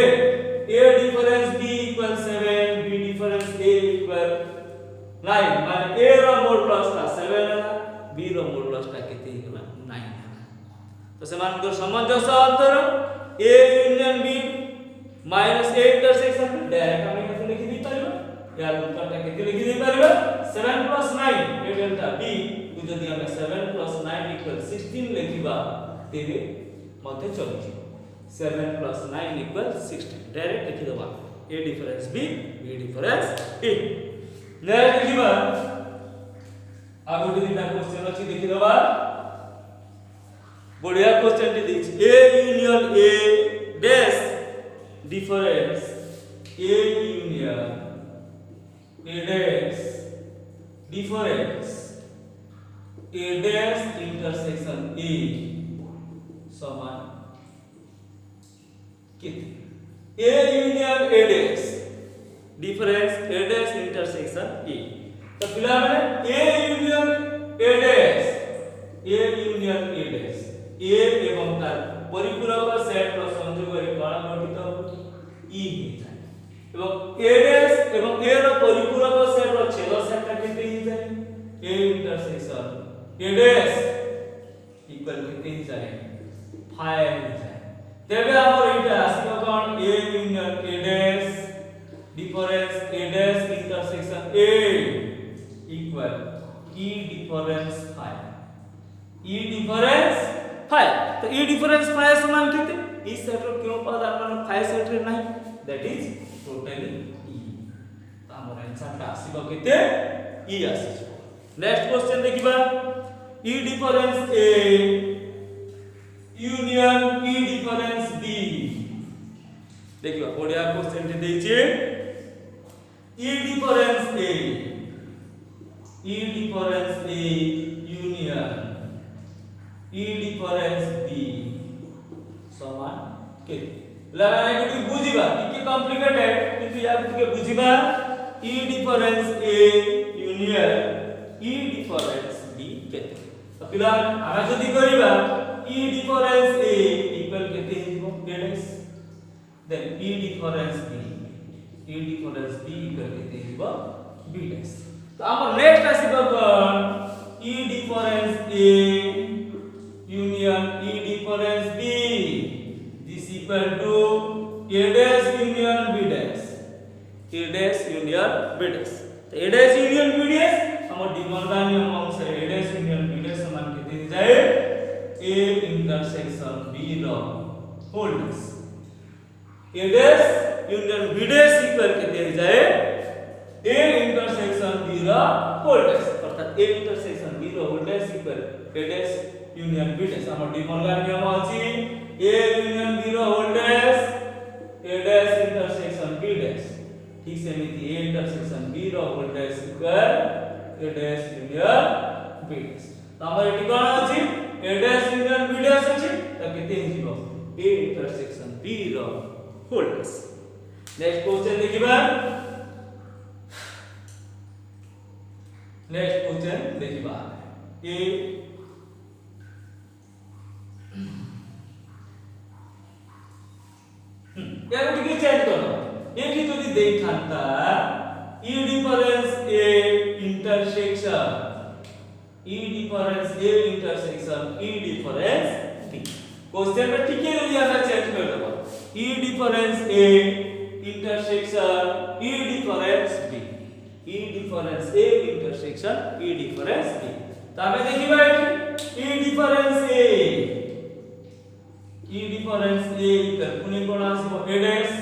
a difference b equal 7 b difference a equal 9 माने a रो मॉडुलस ता 7 हला b रो मॉडुलस ता केते हला 9 हला तो समान को सामंजस्य अंतर a union b minus a intersection direct हम केते लिखि दी परबा या उत्तर ता केते लिखि दी परबा 7 + 9 a डेल्टा b को जदि हम 7 + 9 = 16 लिखिबा तेबे मते चलि जिवो 7 + 9 = 16 डायरेक्ट लिखि दबा a difference b difference a next लिखिबा आगो दिना क्वेश्चन अछि देखि दबा बढ़िया क्वेश्चन टी दैछि a union a dash difference a union a dash difference a dash intersection a समान कितने a union a dash difference a dash intersection a तो पिला माने a union a dash a union a dash a एवं तार परिपूरक set रो संयोग रे कोन गठित e हे जाय एवं a डैश एवं a रो परिपूरक सेट रो छेद सेट का केते ही जाय a intersection a dash equal केते ही जाय 5 ही जाय तेबे हमर एटा आसीबो कोन A union A dash difference A dash intersection A equal E difference phi E difference phi तो ई डिफरेंस फाई समान केते ई सेट रो क्यों उपादान मान फाई सेट रे नाही दैट इज टोटली ई तो हमर आंसर ता आसीबो केते ई आसी नेक्स्ट क्वेश्चन देखिबा E difference A union E difference B देखिबा ओडिया क्वेश्चन टे देछि E difference A union E difference B समान केते लगा एगुटी बुझिबा टिके कॉम्प्लिकेटेड किंतु या टिके बुझिबा E difference A union E difference B केते तो पिला आमे जदी करिबा ई डिफरेंस ए इक्वल केते हिबो a dash then e difference b equal केते हिबो b dash तो हमर नेक्स्ट आसीबो कोन e difference a union e difference b this equal to a dash union b dash a dash union b dash तो a dash union b dash हमर De Morgan नियम अनुसार a dash union b dash समान केते जाए a intersection b रो whole dash a dash union b dash equal केते जाए a इंटरसेक्शन b रो होल dash अर्थात a इंटरसेक्शन b रो whole dash equal a dash union b dash हमर डिमॉर्गन नियम अछि a यूनियन b रो whole dash a dash intersection b dash ठीक सेमिति a इंटरसेक्शन b रो whole dash equal a dash union b dash तो हमर एटी कोन अछि a dash union b dash अछि त केते हिबो a इंटरसेक्शन b रो होल dash नेक्स्ट क्वेश्चन देखिबा a या टिके चेंज करो एक ही जदी देई थांता e difference a intersection e difference b question में टिके जदी हमरा चेंज कर देबो e difference a intersection e difference b intersection e difference b तो हमें देखिबा e डिफरेंस a इक्वल पुनी कोन आसीबो a dash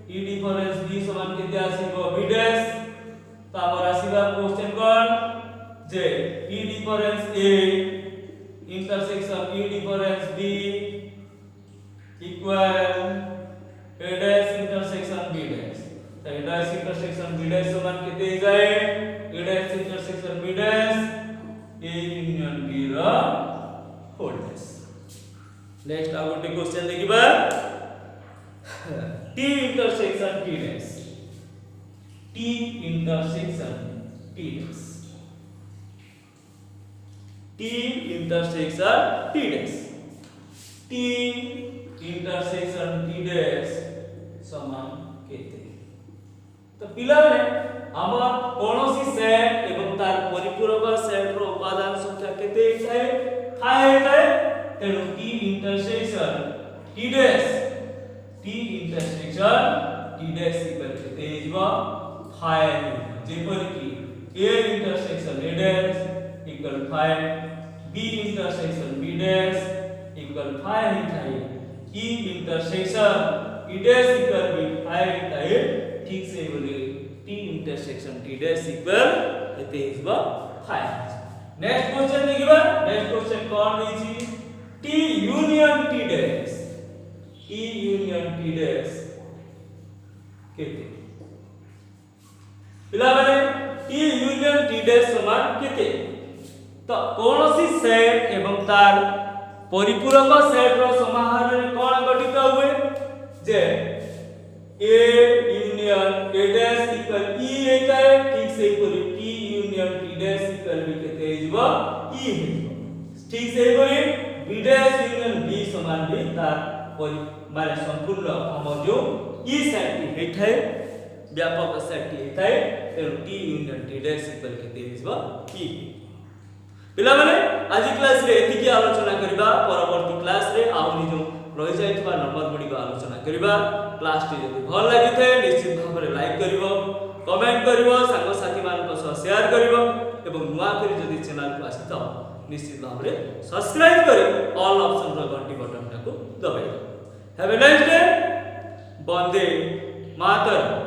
e difference b समान केते आसीबो b dash तो हमर आसीबा क्वेश्चन कोन जे e difference a intersection e difference b equal a dash intersection b dash तो a dash intersection b dash समान केते जाए a dash intersection b dash a union b रो होल dash नेक्स्ट आगोटे क्वेश्चन देखिबा t intersection t dash t intersection t dash t intersection t dash समान केते तो पिला रे हमर कोनोसी सेट एवं तार परिपूरक सेट रो उपादान संख्या केते है थाए तेनु t intersection t dash equal केते हिबो 5 जेपर की a intersection a dash equal 5 b intersection b dash equal 5 है e intersection e dash equal b 5 है ठीक से बोले t intersection t dash equal केते हिबो 5 नेक्स्ट क्वेश्चन देखिबा नेक्स्ट क्वेश्चन कोन रही t यूनियन t dash केते पिला माने t यूनियन t dash समान केते तो कोनोसी सेट एवं तार परिपूरक सेट रो समाहार रे कोन गठित हुए जे a union a dash equal e एका ठीक से परि t union t dash equal भी केते हिबो e हिबो ठीक से परि b dash यूनियन b समान भी तार माने संपूर्ण हमर जो ई सेट टी हेथाय व्यापक सेट टी हेथाय तेनु T union T dash equal केते हिबो ई पिला माने आज क्लास रे एतिकी आलोचना करबा परवर्ती क्लास रे आउनी जो रहि जायतबा नंबर करिबा। क्लास टी जदि भल लागिथे निश्चित भाव में लाइक करिवो, कमेंट करिवो, संग साथी मान को शेयर करिवो एवं नुआ करी जदि चैनल को आसी तो निश्चित भाव में सब्सक्राइब करी ऑल ऑप्शन रो घंटी बटन को दबाइबो। Have a nice day. वंदे मातरम।